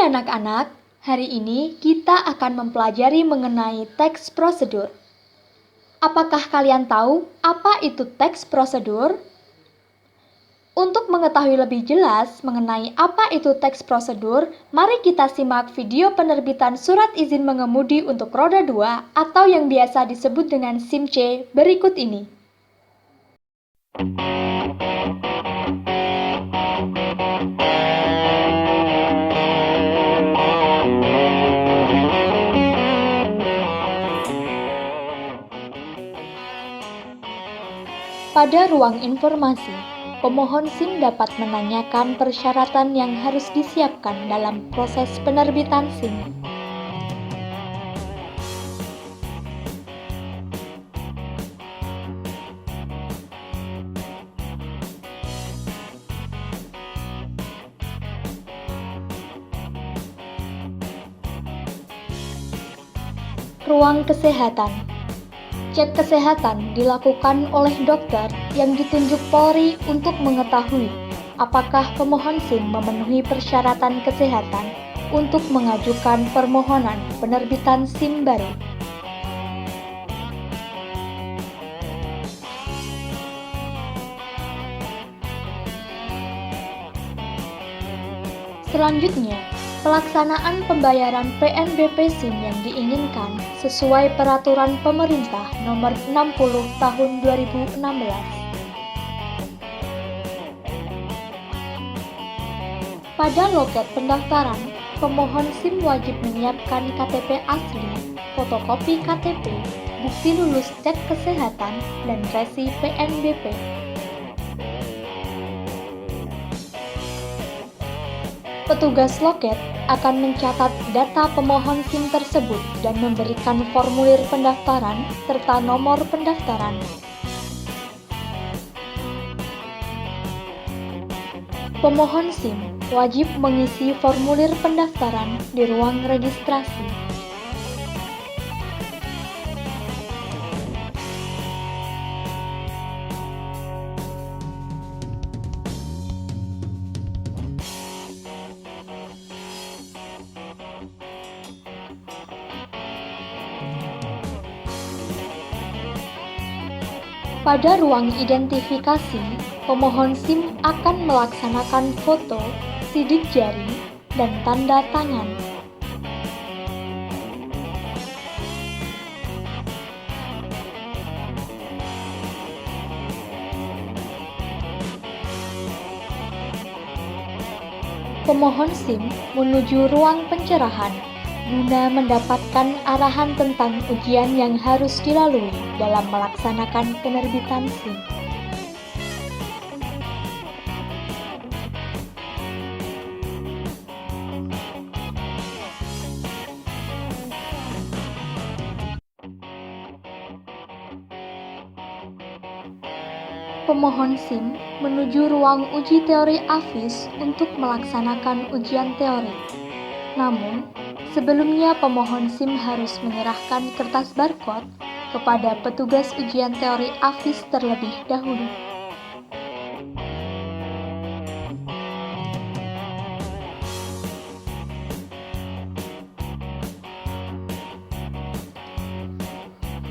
anak-anak, hari ini kita akan mempelajari mengenai teks prosedur. Apakah kalian tahu apa itu teks prosedur? Untuk mengetahui lebih jelas mengenai apa itu teks prosedur, mari kita simak video penerbitan surat izin mengemudi untuk roda 2 atau yang biasa disebut dengan SIM-C berikut ini. Pada ruang informasi, pemohon SIM dapat menanyakan persyaratan yang harus disiapkan dalam proses penerbitan SIM. Ruang kesehatan. Cek kesehatan dilakukan oleh dokter yang ditunjuk Polri untuk mengetahui apakah pemohon SIM memenuhi persyaratan kesehatan untuk mengajukan permohonan penerbitan SIM baru. Selanjutnya, pelaksanaan pembayaran PNBP SIM yang diinginkan sesuai Peraturan Pemerintah Nomor 60 Tahun 2016. Pada loket pendaftaran, pemohon SIM wajib menyiapkan KTP asli, fotokopi KTP, bukti lulus cek kesehatan, dan resi PNBP. Petugas loket akan mencatat data pemohon SIM tersebut dan memberikan formulir pendaftaran serta nomor pendaftaran. Pemohon SIM wajib mengisi formulir pendaftaran di ruang registrasi. Pada ruang identifikasi, pemohon SIM akan melaksanakan foto, sidik jari, dan tanda tangan. Pemohon SIM menuju ruang pencerahan guna mendapatkan arahan tentang ujian yang harus dilalui dalam melaksanakan penerbitan SIM. Pemohon SIM menuju ruang uji teori AFIS untuk melaksanakan ujian teori. Namun, sebelumnya pemohon SIM harus menyerahkan kertas barcode kepada petugas ujian teori AFIS terlebih dahulu.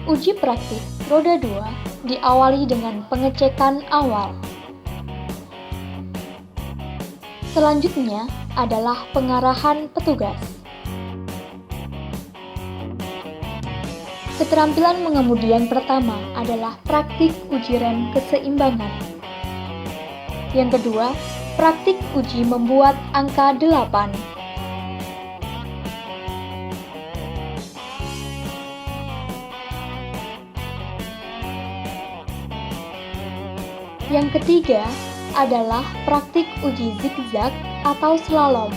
Uji praktik roda 2 diawali dengan pengecekan awal. Selanjutnya adalah pengarahan petugas. Keterampilan mengemudi yang pertama adalah praktik uji rem keseimbangan. Yang kedua, praktik uji membuat angka 8. Yang ketiga adalah praktik uji zigzag atau slalom.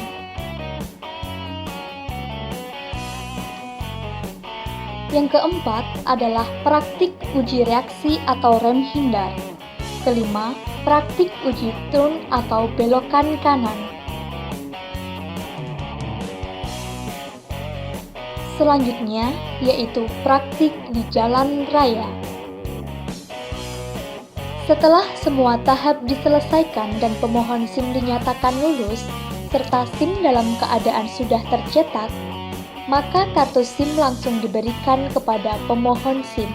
Yang keempat adalah praktik uji reaksi atau rem hindar. Kelima, praktik uji turn atau belokan kanan. Selanjutnya, yaitu praktik di jalan raya. Setelah semua tahap diselesaikan dan pemohon SIM dinyatakan lulus, serta SIM dalam keadaan sudah tercetak, maka kartu SIM langsung diberikan kepada pemohon SIM.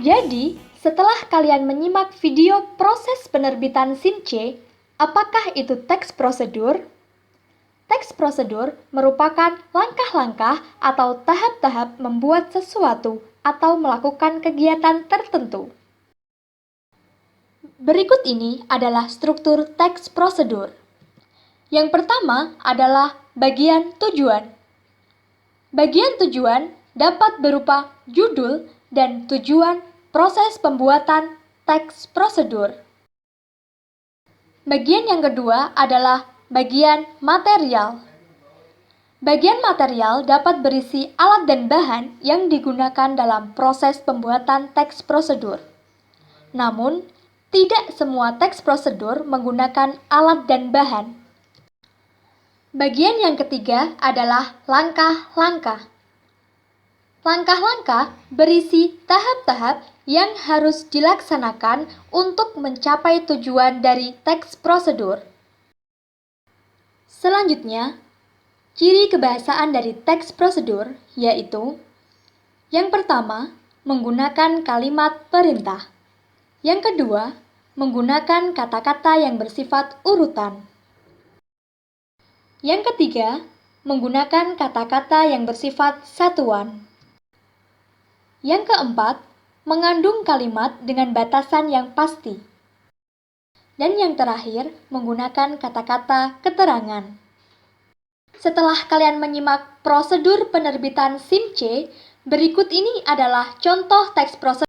Jadi, setelah kalian menyimak video proses penerbitan SIM C, apakah itu teks prosedur? Teks prosedur merupakan langkah-langkah atau tahap-tahap membuat sesuatu atau melakukan kegiatan tertentu. Berikut ini adalah struktur teks prosedur. Yang pertama adalah bagian tujuan. Bagian tujuan dapat berupa judul dan tujuan proses pembuatan teks prosedur. Bagian yang kedua adalah bagian material. Bagian material dapat berisi alat dan bahan yang digunakan dalam proses pembuatan teks prosedur. Namun, tidak semua teks prosedur menggunakan alat dan bahan. Bagian yang ketiga adalah langkah-langkah. Langkah-langkah berisi tahap-tahap yang harus dilaksanakan untuk mencapai tujuan dari teks prosedur. Selanjutnya, ciri kebahasaan dari teks prosedur yaitu: yang pertama, menggunakan kalimat perintah. Yang kedua, menggunakan kata-kata yang bersifat urutan. Yang ketiga, menggunakan kata-kata yang bersifat satuan. Yang keempat, mengandung kalimat dengan batasan yang pasti. Dan yang terakhir, menggunakan kata-kata keterangan. Setelah kalian menyimak prosedur penerbitan SIM C, berikut ini adalah contoh teks prosedur